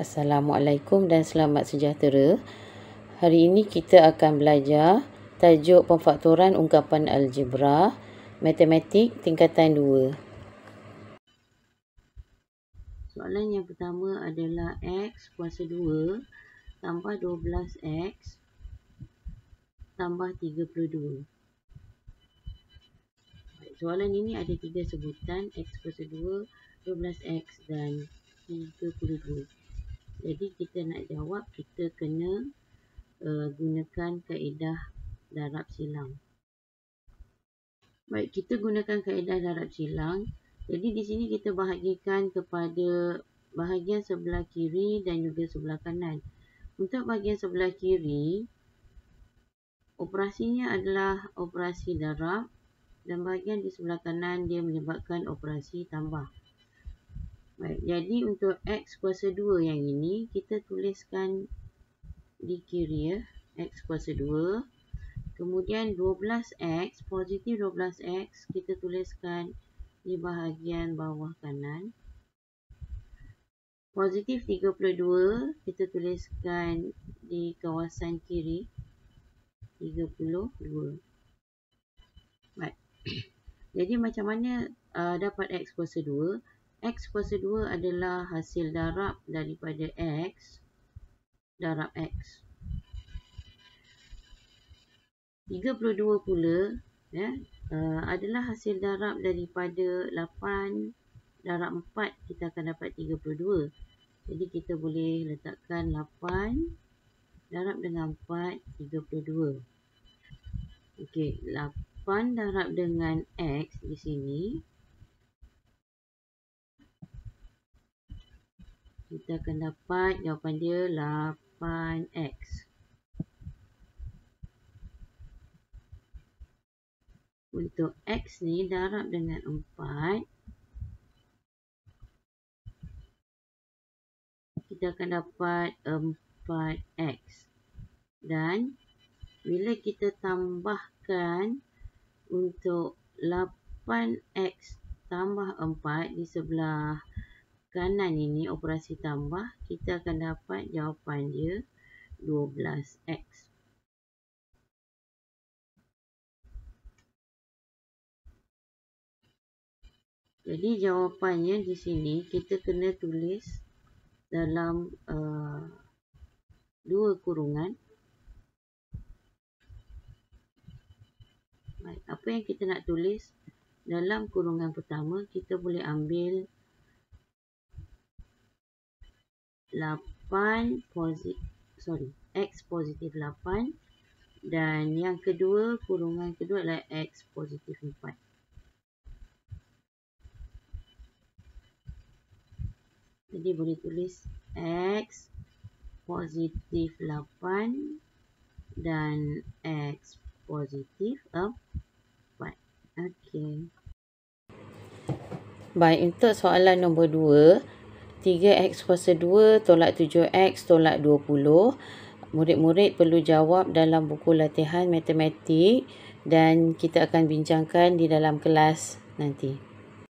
Assalamualaikum dan selamat sejahtera. Hari ini kita akan belajar tajuk pemfaktoran ungkapan algebra, matematik tingkatan 2. Soalan yang pertama adalah X kuasa 2 tambah 12X tambah 32. Soalan ini ada 3 sebutan, X kuasa 2, 12X dan 32. Jadi kita nak jawab, kita kena gunakan kaedah darab silang. Baik, kita gunakan kaedah darab silang. Jadi di sini kita bahagikan kepada bahagian sebelah kiri dan juga sebelah kanan. Untuk bahagian sebelah kiri, operasinya adalah operasi darab dan bahagian di sebelah kanan dia menyebabkan operasi tambah. Baik, jadi untuk X kuasa 2 yang ini, kita tuliskan di kiri ya, X kuasa 2. Kemudian 12X, positif 12X, kita tuliskan di bahagian bawah kanan. Positif 32, kita tuliskan di kawasan kiri, 32. Baik. Jadi macam mana dapat X kuasa 2? X kuasa 2 adalah hasil darab daripada X darab X. 32 pula ya, adalah hasil darab daripada 8 darab 4, kita akan dapat 32. Jadi kita boleh letakkan 8 darab dengan 4, 32. Okey, 8 darab dengan X di sini. Kita akan dapat jawapan dia 8X. Untuk X ni darab dengan 4, kita akan dapat 4X. Dan bila kita tambahkan untuk 8X tambah 4 di sebelah kanan ini, operasi tambah, kita akan dapat jawapan dia 12X. Jadi jawapannya di sini kita kena tulis dalam 2 kurungan. Baik, apa yang kita nak tulis dalam kurungan pertama, kita boleh ambil X positif 8 dan yang kedua, kurungan kedua adalah X positif 4. Jadi boleh tulis X positif 8 dan X positif 4. Okey. Baik, untuk soalan nombor 2, 3X kuasa 2 tolak 7X tolak 20. Murid-murid perlu jawab dalam buku latihan matematik dan kita akan bincangkan di dalam kelas nanti.